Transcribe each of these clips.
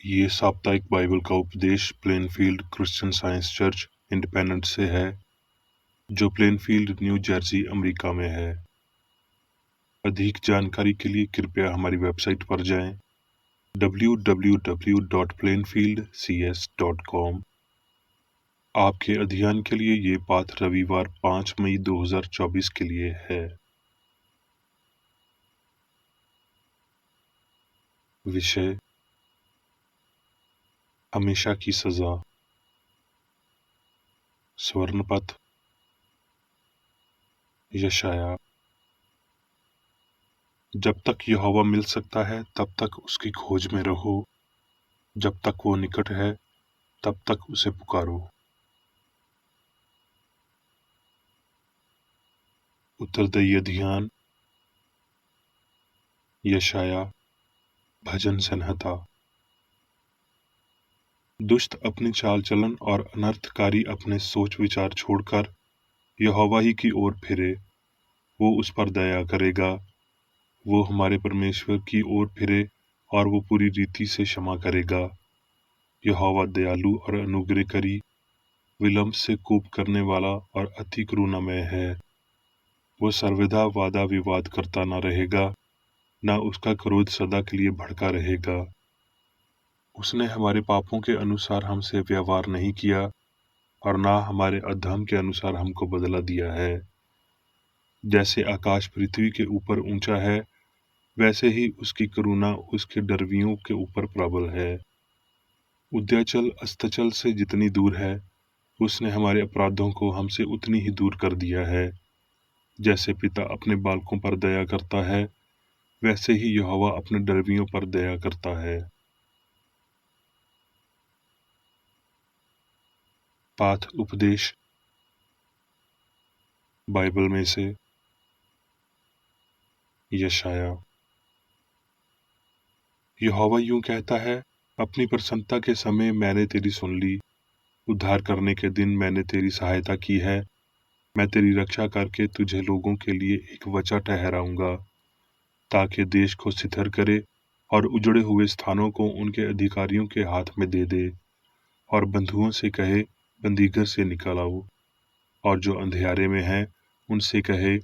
ये साप्ताहिक बाइबल का उपदेश Plainfield Christian science church independent से है, जो प्लेनफील्ड, न्यू जर्सी, अमेरिका में है। अधिक जानकारी के लिए कृपया हमारी वेबसाइट पर जाएं www.plainfieldcs.com। आपके अध्ययन के लिए ये पाठ रविवार 5 मई 2024 के लिए है। विषय: हमेशा की सजा। स्वर्णपथ यशाया। जब तक यहोवा मिल सकता है तब तक उसकी खोज में रहो, जब तक वो निकट है तब तक उसे पुकारो। उत्तरदायी ध्यान। यशाया भजन संहिता। दुष्ट अपनी चाल चलन और अनर्थकारी अपने सोच विचार छोड़कर यहोवा ही की ओर फिरे, वो उस पर दया करेगा। वो हमारे परमेश्वर की ओर फिरे और वो पूरी रीति से क्षमा करेगा। यहोवा दयालु और अनुग्रहकारी, विलंब से कोप करने वाला और अति करुणामय है। वो सर्वदा वादा विवाद करता न रहेगा, न उसका क्रोध सदा के लिए भड़का रहेगा। उसने हमारे पापों के अनुसार हमसे व्यवहार नहीं किया और ना हमारे अधर्म के अनुसार हमको बदला दिया है। जैसे आकाश पृथ्वी के ऊपर ऊंचा है, वैसे ही उसकी करुणा उसके डरवियों के ऊपर प्रबल है। उदयाचल अस्ताचल से जितनी दूर है, उसने हमारे अपराधों को हमसे उतनी ही दूर कर दिया है। जैसे पिता अपने बालकों पर दया करता है, वैसे ही यहोवा अपने डरवियों पर दया करता है। पाठ उपदेश बाइबल में से यशाया। यहोवा यूं कहता है, अपनी प्रसन्नता के समय मैंने तेरी सुन ली, उद्धार करने के दिन मैंने तेरी सहायता की है। मैं तेरी रक्षा करके तुझे लोगों के लिए एक वचा ठहराऊंगा, ताकि देश को स्थिर करे और उजड़े हुए स्थानों को उनके अधिकारियों के हाथ में दे दे, और बंधुओं से कहे, बंदीघर से निकल आओ, और जो अंधियारे में हैं उनसे कहे,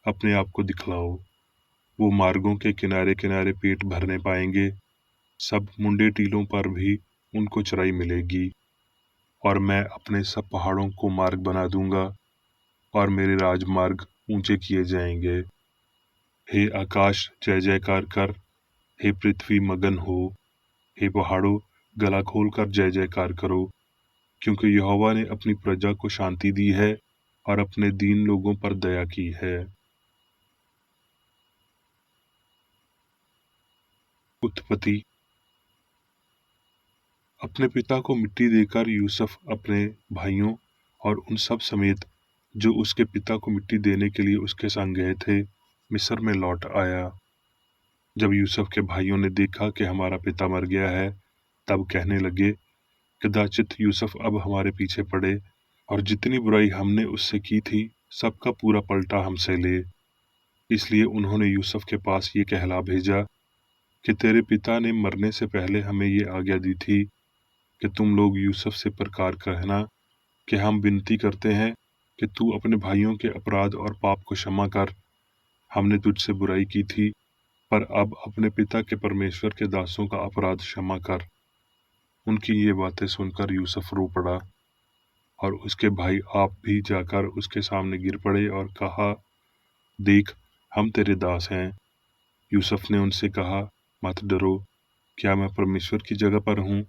अपने आप को दिखलाओ। वो मार्गों के किनारे किनारे पेट भरने पाएंगे, सब मुंडे टीलों पर भी उनको चराई मिलेगी। और मैं अपने सब पहाड़ों को मार्ग बना दूंगा और मेरे राजमार्ग ऊंचे किए जाएंगे। हे आकाश जय जयकार कर, हे पृथ्वी मगन हो, हे पहाड़ों गला खोल कर जय जयकार करो, क्योंकि यहोवा ने अपनी प्रजा को शांति दी है और अपने दीन लोगों पर दया की है। उत्पत्ति। अपने पिता को मिट्टी देकर यूसुफ अपने भाइयों और उन सब समेत जो उसके पिता को मिट्टी देने के लिए उसके संग गए थे, मिस्र में लौट आया। जब यूसुफ के भाइयों ने देखा कि हमारा पिता मर गया है, तब कहने लगे, कदाचित यूसुफ अब हमारे पीछे पड़े और जितनी बुराई हमने उससे की थी सबका पूरा पलटा हमसे ले। इसलिए उन्होंने यूसुफ के पास ये कहला भेजा कि तेरे पिता ने मरने से पहले हमें ये आज्ञा दी थी कि तुम लोग यूसुफ से प्रकार कहना कि हम विनती करते हैं कि तू अपने भाइयों के अपराध और पाप को क्षमा कर। हमने तुझसे बुराई की थी, पर अब अपने पिता के परमेश्वर के दासों का अपराध क्षमा कर। उनकी ये बातें सुनकर यूसुफ रो पड़ा, और उसके भाई आप भी जाकर उसके सामने गिर पड़े और कहा, देख, हम तेरे दास हैं। यूसुफ ने उनसे कहा, मत डरो, क्या मैं परमेश्वर की जगह पर हूँ?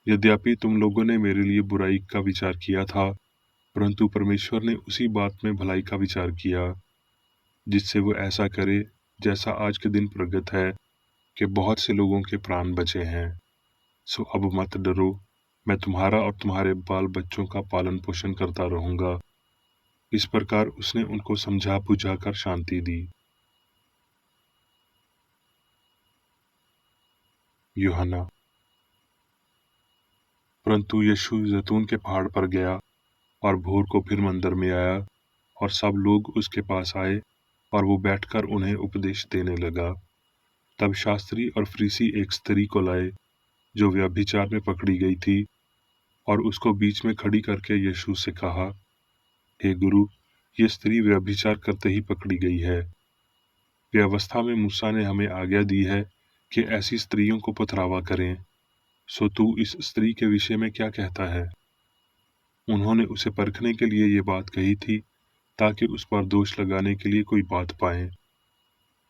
यद्यपि तुम लोगों ने मेरे लिए बुराई का विचार किया था, परंतु परमेश्वर ने उसी बात में भलाई का विचार किया, जिससे वो ऐसा करे जैसा आज के दिन प्रगट है कि बहुत से लोगों के प्राण बचे हैं। सो अब मत डरो, मैं तुम्हारा और तुम्हारे बाल बच्चों का पालन पोषण करता रहूंगा। इस प्रकार उसने उनको समझा बुझा कर शांति दी। यूहन्ना। परंतु यीशु जैतून के पहाड़ पर गया और भोर को फिर मंदिर में आया, और सब लोग उसके पास आए और वो बैठकर उन्हें उपदेश देने लगा। तब शास्त्री और फरीसी एक स्त्री को लाए जो व्यभिचार में पकड़ी गई थी, और उसको बीच में खड़ी करके यीशु से कहा, हे गुरु, ये स्त्री व्यभिचार करते ही पकड़ी गई है। व्यवस्था में मूसा ने हमें आज्ञा दी है कि ऐसी स्त्रियों को पथरावा करें। सो तू इस स्त्री के विषय में क्या कहता है? उन्होंने उसे परखने के लिए ये बात कही थी ताकि उस पर दोष लगाने के लिए कोई बात पाए।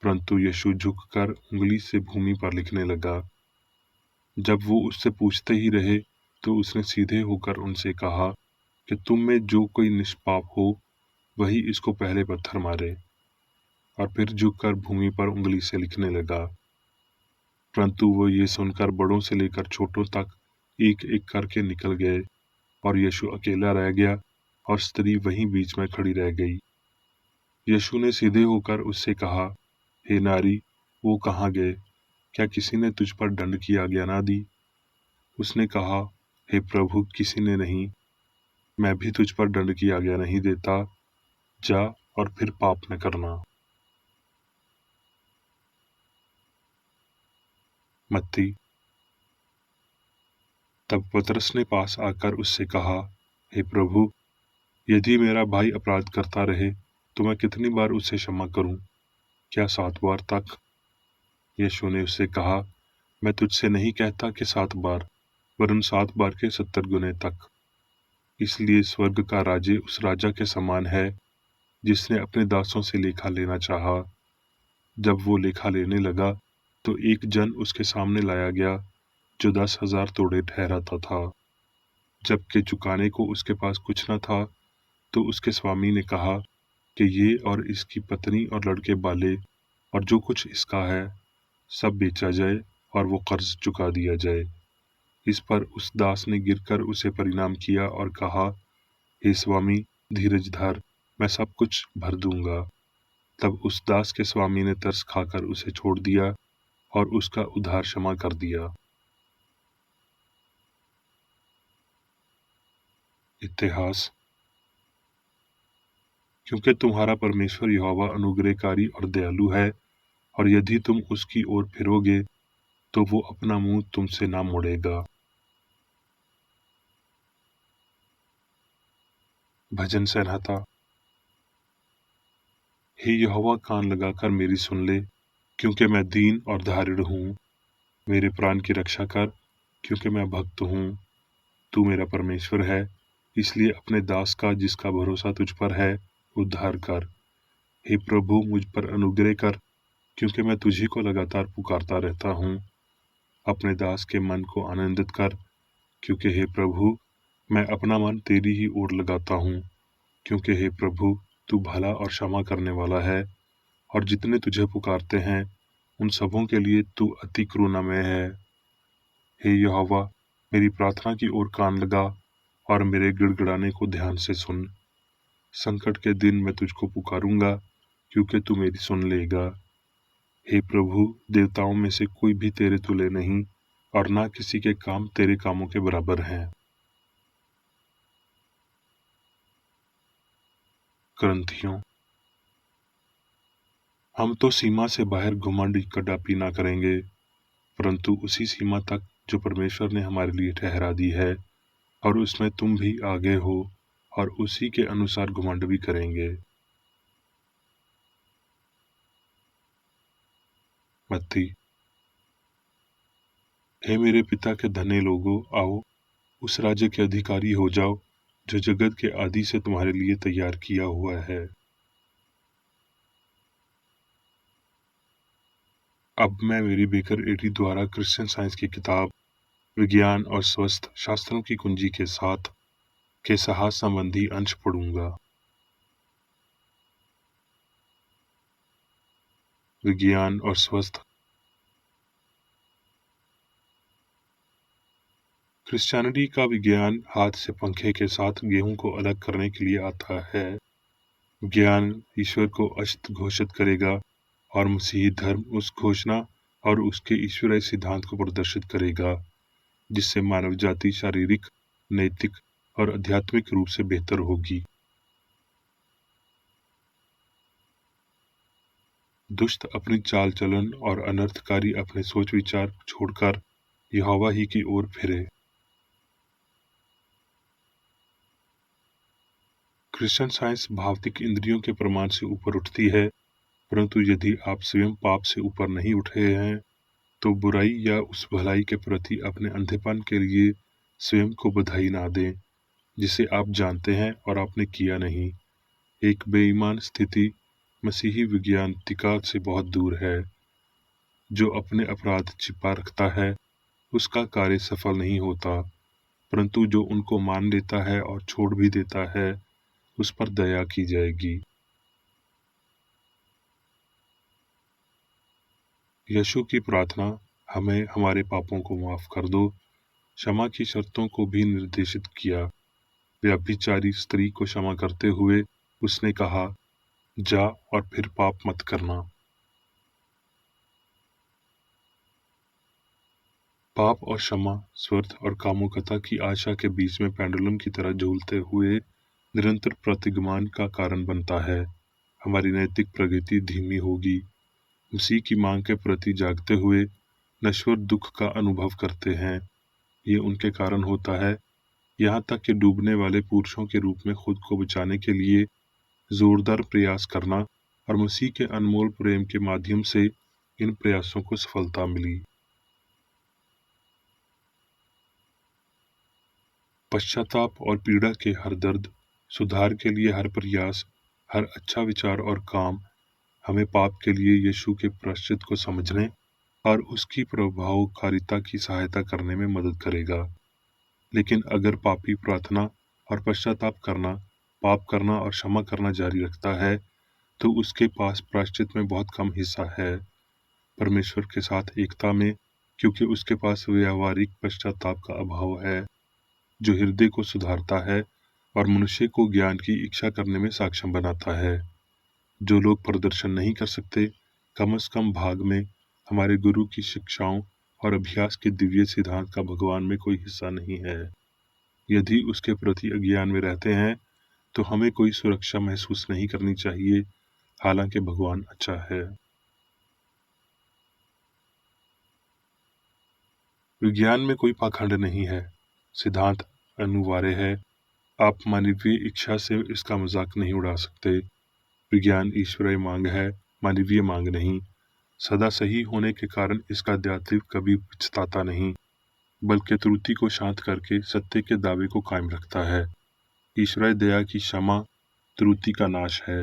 परंतु यीशु झुककर उंगली से भूमि पर लिखने लगा। जब वो उससे पूछते ही रहे तो उसने सीधे होकर उनसे कहा कि तुम में जो कोई निष्पाप हो वही इसको पहले पत्थर मारे। और फिर झुककर भूमि पर उंगली से लिखने लगा। परंतु वो ये सुनकर बड़ों से लेकर छोटों तक एक एक करके निकल गए, और यीशु अकेला रह गया और स्त्री वहीं बीच में खड़ी रह गई। यीशु ने सीधे होकर उससे कहा, हे नारी, वो कहाँ गए? क्या किसी ने तुझ पर दंड की आज्ञा ना दी? उसने कहा, हे प्रभु, किसी ने नहीं। मैं भी तुझ पर दंड की आज्ञा नहीं देता। जा और फिर पाप न करना। मत्ती। तब पतरस ने पास आकर उससे कहा, हे प्रभु, यदि मेरा भाई अपराध करता रहे तो मैं कितनी बार उसे क्षमा करूं? क्या 7 बार तक? यीशु ने उससे कहा, मैं तुझसे नहीं कहता कि 7 बार, वरन 7 बार के 70 गुने तक। इसलिए स्वर्ग का राज्य उस राजा के समान है जिसने अपने दासों से लेखा लेना चाहा। जब वो लेखा लेने लगा तो एक जन उसके सामने लाया गया जो 10,000 तोड़े ठहराता था। जबकि चुकाने को उसके पास कुछ न था, तो उसके स्वामी ने कहा कि ये और इसकी पत्नी और लड़के बाले और जो कुछ इसका है सब बेचा जाए और वो कर्ज चुका दिया जाए। इस पर उस दास ने गिरकर उसे प्रणाम किया और कहा, हे स्वामी, धीरज धर, मैं सब कुछ भर दूंगा। तब उस दास के स्वामी ने तरस खाकर उसे छोड़ दिया और उसका उधार क्षमा कर दिया। इतिहास। क्योंकि तुम्हारा परमेश्वर यहोवा अनुग्रहकारी और दयालु है, और यदि तुम उसकी ओर फिरोगे तो वो अपना मुंह तुमसे ना मोड़ेगा। भजन संहिता। हे यहोवा, कान लगाकर मेरी सुन ले, क्योंकि मैं दीन और धारिण हूँ। मेरे प्राण की रक्षा कर, क्योंकि मैं भक्त हूँ। तू मेरा परमेश्वर है, इसलिए अपने दास का जिसका भरोसा तुझ पर है उद्धार कर। हे प्रभु, मुझ पर अनुग्रह कर, क्योंकि मैं तुझी को लगातार पुकारता रहता हूँ। अपने दास के मन को आनंदित कर, क्योंकि हे प्रभु, मैं अपना मन तेरी ही ओर लगाता हूँ। क्योंकि हे प्रभु, तू भला और क्षमा करने वाला है, और जितने तुझे पुकारते हैं उन सबों के लिए तू अति करुणामय है। हे यहोवा, मेरी प्रार्थना की ओर कान लगा और मेरे गिड़गिड़ाने को ध्यान से सुन। संकट के दिन मैं तुझको पुकारूंगा, क्योंकि तू मेरी सुन लेगा। हे प्रभु, देवताओं में से कोई भी तेरे तुल्य नहीं, और ना किसी के काम तेरे कामों के बराबर हैं। ग्रंथियों। हम तो सीमा से बाहर घुमंड कदापि ना करेंगे, परंतु उसी सीमा तक जो परमेश्वर ने हमारे लिए ठहरा दी है, और उसमें तुम भी आगे हो, और उसी के अनुसार घुमंड भी करेंगे। मत्ती। हे मेरे पिता के धन्य लोगों, आओ उस राज्य के अधिकारी हो जाओ जो जगत के आदि से तुम्हारे लिए तैयार किया हुआ है। अब मैं मेरी बेकर एडी द्वारा क्रिश्चियन साइंस की किताब विज्ञान और स्वस्थ शास्त्रों की कुंजी के साथ के साहस संबंधी अंश पढ़ूंगा। विज्ञान और स्वस्थ। क्रिश्चियनिटी का विज्ञान हाथ से पंखे के साथ गेहूं को अलग करने के लिए आता है। ज्ञान ईश्वर को अशक्त घोषित करेगा, और मसीही धर्म उस घोषणा और उसके ईश्वरीय सिद्धांत को प्रदर्शित करेगा, जिससे मानव जाति शारीरिक, नैतिक और आध्यात्मिक रूप से बेहतर होगी। दुष्ट अपनी चाल चलन और अनर्थकारी अपने सोच विचार छोड़कर यहोवा ही की ओर फिरे। क्रिश्चियन साइंस भौतिक इंद्रियों के प्रमाण से ऊपर उठती है, परंतु यदि आप स्वयं पाप से ऊपर नहीं उठे हैं, तो बुराई या उस भलाई के प्रति अपने अंधेपन के लिए स्वयं को बधाई ना दें, जिसे आप जानते हैं और आपने किया नहीं। एक बेईमान स्थिति मसीही विज्ञानतिका से बहुत दूर है। जो अपने अपराध छिपा रखता है, उसका कार्य सफल नहीं होता, परंतु जो उनको मान लेता है और छोड़ भी देता है, उस पर दया की जाएगी। यीशु की प्रार्थना, हमें हमारे पापों को माफ कर दो, क्षमा की शर्तों को भी निर्देशित किया। व्यभिचारी स्त्री को क्षमा करते हुए उसने कहा, जा और फिर पाप मत करना। पाप और क्षमा, स्वार्थ और कामुकता की आशा के बीच में पेंडुलम की तरह झूलते हुए निरंतर प्रतिगमन का कारण बनता है। हमारी नैतिक प्रगति धीमी होगी। मसीह की मांग के प्रति जागते हुए नश्वर दुख का अनुभव करते हैं। ये उनके कारण होता है, यहाँ तक कि डूबने वाले पुरुषों के रूप में खुद को बचाने के लिए जोरदार प्रयास करना, और मसीह के अनमोल प्रेम के माध्यम से इन प्रयासों को सफलता मिली। पश्चाताप और पीड़ा के हर दर्द, सुधार के लिए हर प्रयास, हर अच्छा विचार और काम हमें पाप के लिए यीशु के प्रायश्चित को समझने और उसकी प्रभावकारिता की सहायता करने में मदद करेगा। लेकिन अगर पापी प्रार्थना और पश्चाताप करना, पाप करना और क्षमा करना जारी रखता है, तो उसके पास प्रायश्चित में बहुत कम हिस्सा है परमेश्वर के साथ एकता में, क्योंकि उसके पास व्यावहारिक पश्चाताप का अभाव है, जो हृदय को सुधारता है और मनुष्य को ज्ञान की इच्छा करने में सक्षम बनाता है। जो लोग प्रदर्शन नहीं कर सकते, कम से कम भाग में हमारे गुरु की शिक्षाओं और अभ्यास के दिव्य सिद्धांत का भगवान में कोई हिस्सा नहीं है। यदि उसके प्रति अज्ञान में रहते हैं, तो हमें कोई सुरक्षा महसूस नहीं करनी चाहिए, हालांकि भगवान अच्छा है। विज्ञान में कोई पाखंड नहीं है, सिद्धांत अनिवार्य है। आप मानवीय इच्छा से इसका मजाक नहीं उड़ा सकते। विज्ञान ईश्वरीय मांग है, मानवीय मांग नहीं। सदा सही होने के कारण इसका दायित्व कभी पछताता नहीं, बल्कि त्रुटि को शांत करके सत्य के दावे को कायम रखता है। ईश्वरीय दया की क्षमा त्रुटि का नाश है।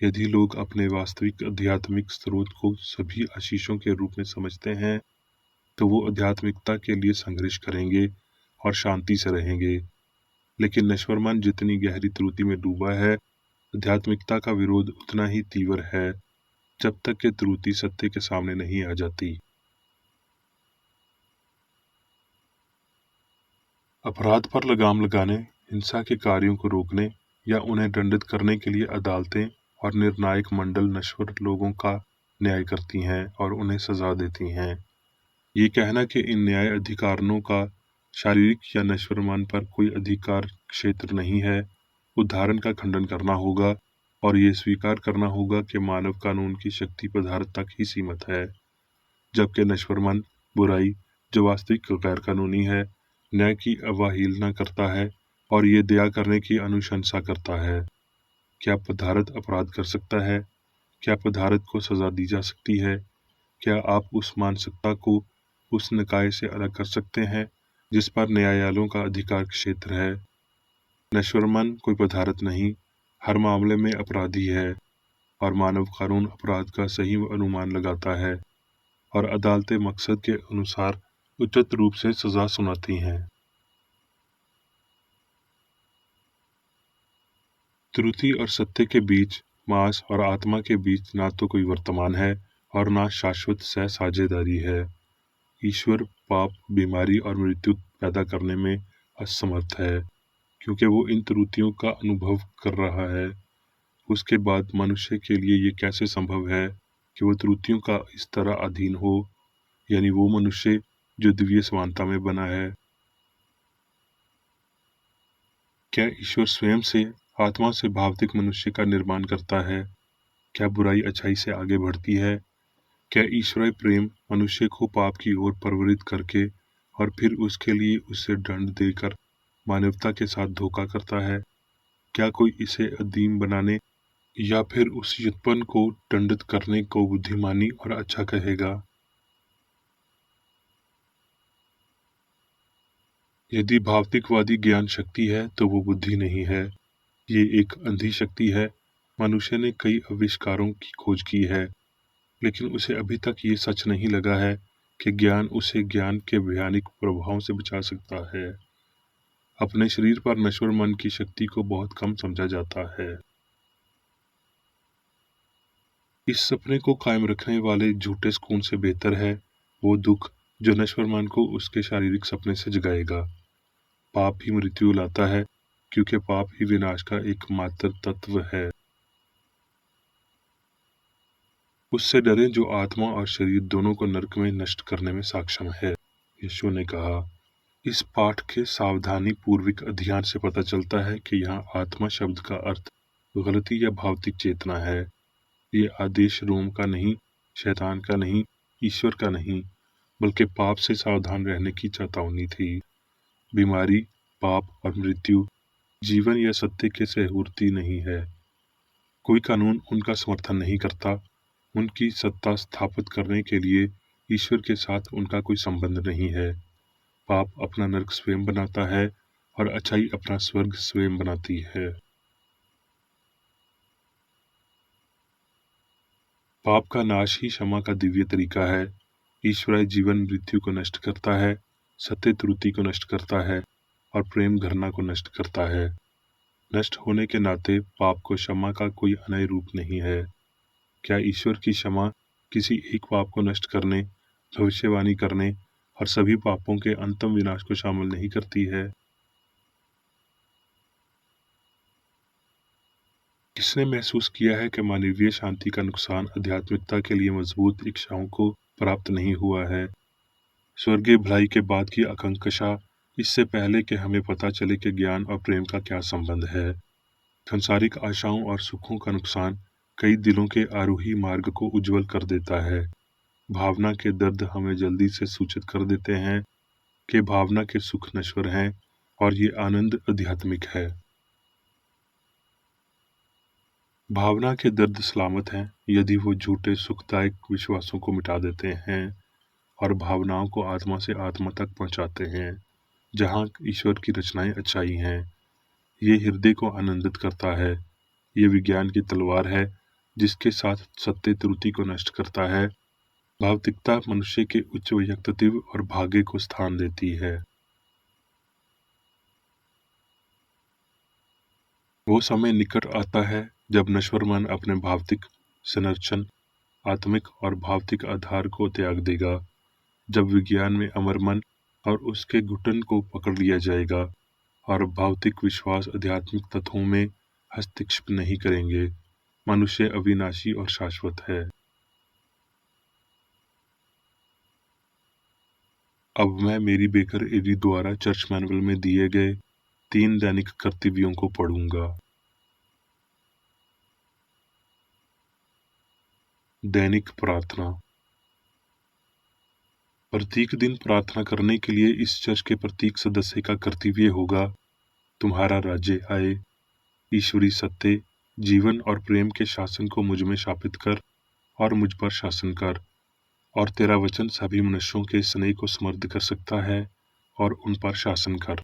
यदि लोग अपने वास्तविक आध्यात्मिक स्रोत को सभी आशीषों के रूप में समझते हैं, तो वो आध्यात्मिकता के लिए संघर्ष करेंगे और शांति से रहेंगे। लेकिन नश्वर मन जितनी गहरी त्रुटि में डूबा है, आध्यात्मिकता का विरोध उतना ही तीव्र है, जब तक कि त्रुटि सत्य के सामने नहीं आ जाती। अपराध पर लगाम लगाने, हिंसा के कार्यों को रोकने या उन्हें दंडित करने के लिए अदालतें और निर्णायक मंडल नश्वर लोगों का न्याय करती हैं और उन्हें सजा देती हैं। ये कहना कि इन न्याय अधिकारियों का शारीरिक या नश्वर मन पर कोई अधिकार क्षेत्र नहीं है, उदाहरण का खंडन करना होगा और ये स्वीकार करना होगा कि मानव कानून की शक्ति पदार्थ तक ही सीमित है, जबकि नश्वर मन, बुराई, जो वास्तविक गैर कानूनी है, न्याय की अवहेलना करता है और ये दया करने की अनुशंसा करता है। क्या पदार्थ अपराध कर सकता है? क्या पदार्थ को सजा दी जा सकती है? क्या आप उस मानसिकता को उस निकाय से अलग कर सकते हैं जिस पर न्यायालयों का अधिकार क्षेत्र है? नश्वर मन कोई पदार्थ नहीं, हर मामले में अपराधी है, और मानव कानून अपराध का सही अनुमान लगाता है और अदालतें मकसद के अनुसार उचित रूप से सजा सुनाती हैं। त्रुटि और सत्य के बीच, मांस और आत्मा के बीच ना तो कोई वर्तमान है और ना शाश्वत सह साझेदारी है। ईश्वर पाप, बीमारी और मृत्यु पैदा करने में असमर्थ है, क्योंकि वो इन त्रुटियों का अनुभव कर रहा है। उसके बाद मनुष्य के लिए ये कैसे संभव है कि वो त्रुटियों का इस तरह अधीन हो, यानी वो मनुष्य जो दिव्य समानता में बना है। क्या ईश्वर स्वयं से, आत्मा से भौतिक मनुष्य का निर्माण करता है? क्या बुराई अच्छाई से आगे बढ़ती है? क्या ईश्वरीय प्रेम मनुष्य को पाप की ओर प्रवृत्त करके और फिर उसके लिए उसे दंड देकर मानवता के साथ धोखा करता है? क्या कोई इसे अदीम बनाने या फिर उस युत्पन्न को दंडित करने को बुद्धिमानी और अच्छा कहेगा? यदि भौतिकवादी ज्ञान शक्ति है तो वो बुद्धि नहीं है, ये एक अंधी शक्ति है। मनुष्य ने कई आविष्कारों की खोज की है, लेकिन उसे अभी तक ये सच नहीं लगा है कि ज्ञान उसे ज्ञान के भयानक प्रभावों से बचा सकता है। अपने शरीर पर नश्वर मन की शक्ति को बहुत कम समझा जाता है। इस सपने को कायम रखने वाले झूठे सुकून से बेहतर है वो दुख जो नश्वर मन को उसके शारीरिक सपने से जगाएगा। पाप ही मृत्यु लाता है, क्योंकि पाप ही विनाश का एकमात्र तत्व है। उससे डरें जो आत्मा और शरीर दोनों को नरक में नष्ट करने में सक्षम है, यीशु ने कहा। इस पाठ के सावधानी पूर्वक अध्ययन से पता चलता है कि यहाँ आत्मा शब्द का अर्थ गलती या भौतिक चेतना है। ये आदेश रोम का नहीं, शैतान का नहीं, ईश्वर का नहीं, बल्कि पाप से सावधान रहने की चेतावनी थी। बीमारी, पाप और मृत्यु जीवन या सत्य के सहूर्ती नहीं है। कोई कानून उनका समर्थन नहीं करता। उनकी सत्ता स्थापित करने के लिए ईश्वर के साथ उनका कोई संबंध नहीं है। पाप अपना नरक स्वयं बनाता है और अच्छाई अपना स्वर्ग स्वयं बनाती है। पाप का नाश ही क्षमा का दिव्य तरीका है। ईश्वरीय जीवन मृत्यु को नष्ट करता है, सत्य त्रुटि को नष्ट करता है और प्रेम घृणा को नष्ट करता है। नष्ट होने के नाते पाप को क्षमा का कोई अन्य रूप नहीं है। क्या ईश्वर की क्षमा किसी एक पाप को नष्ट करने, भविष्यवाणी करने और सभी पापों के अंतिम विनाश को शामिल नहीं करती है? किसने महसूस किया है कि मानवीय शांति का नुकसान आध्यात्मिकता के लिए मजबूत इच्छाओं को प्राप्त नहीं हुआ है? स्वर्गीय भलाई के बाद की आकांक्षा, इससे पहले कि हमें पता चले कि ज्ञान और प्रेम का क्या संबंध है। सांसारिक आशाओं और सुखों का नुकसान कई दिलों के आरोही मार्ग को उज्जवल कर देता है। भावना के दर्द हमें जल्दी से सूचित कर देते हैं कि भावना के सुख नश्वर हैं और ये आनंद आध्यात्मिक है। भावना के दर्द सलामत हैं यदि वो झूठे सुखदायक विश्वासों को मिटा देते हैं और भावनाओं को आत्मा से आत्मा तक पहुंचाते हैं, जहाँ ईश्वर की रचनाएं अच्छाई हैं। ये हृदय को आनंदित करता है। ये विज्ञान की तलवार है जिसके साथ सत्य त्रुटि को नष्ट करता है। भौतिकता मनुष्य के उच्च व्यक्तित्व और भाग्य को स्थान देती है। वो समय निकट आता है जब नश्वर मन अपने भौतिक संरक्षण, आत्मिक और भौतिक आधार को त्याग देगा, जब विज्ञान में अमर मन और उसके घुटन को पकड़ लिया जाएगा और भौतिक विश्वास आध्यात्मिक तत्वों में हस्तक्षेप नहीं करेंगे। मनुष्य अविनाशी और शाश्वत है। अब मैं मेरी बेकर एडी द्वारा चर्च मैनुअल में दिए गए 3 दैनिक कर्तव्यों को पढ़ूंगा। दैनिक प्रार्थना। प्रत्येक दिन प्रार्थना करने के लिए इस चर्च के प्रत्येक सदस्य का कर्तव्य होगा, तुम्हारा राज्य आए, ईश्वरी सत्य, जीवन और प्रेम के शासन को मुझ में स्थापित कर और मुझ पर शासन कर, और तेरा वचन सभी मनुष्यों के स्नेह को समृद्ध कर सकता है और उन पर शासन कर।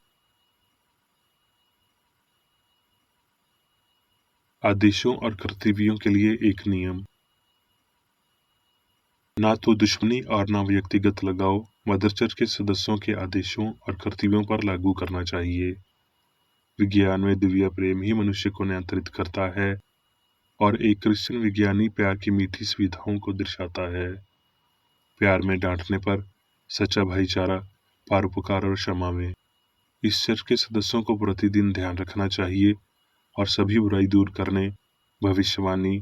आदेशों और कर्तव्यों के लिए एक नियम। ना तो दुश्मनी और ना व्यक्तिगत लगाव मदर चर्च के सदस्यों के आदेशों और कर्तव्यों पर लागू करना चाहिए। विज्ञान में दिव्य प्रेम ही मनुष्य को नियंत्रित करता है और एक क्रिश्चियन विज्ञानी प्यार की मीठी सुविधाओं को दर्शाता है। प्यार में डांटने पर, सच्चा भाईचारा, परोपकार और क्षमा में। इस चर्च के सदस्यों को प्रतिदिन ध्यान रखना चाहिए और सभी बुराई दूर करने, भविष्यवाणी,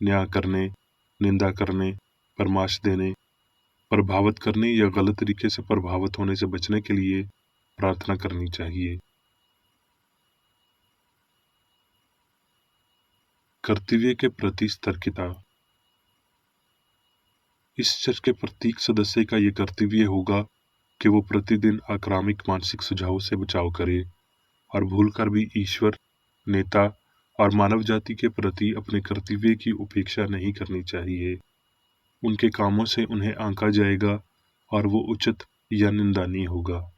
न्याय करने, निंदा करने, परामर्श देने, प्रभावित करने या गलत तरीके से प्रभावित होने से बचने के लिए प्रार्थना करनी चाहिए। कर्तव्य के प्रति सतर्कता। इस चर्च के प्रत्येक सदस्य का ये कर्तव्य होगा कि वो प्रतिदिन आक्रामक मानसिक सुझावों से बचाव करे और भूलकर भी ईश्वर, नेता और मानव जाति के प्रति अपने कर्तव्य की उपेक्षा नहीं करनी चाहिए। उनके कामों से उन्हें आंका जाएगा और वो उचित या निंदनीय होगा।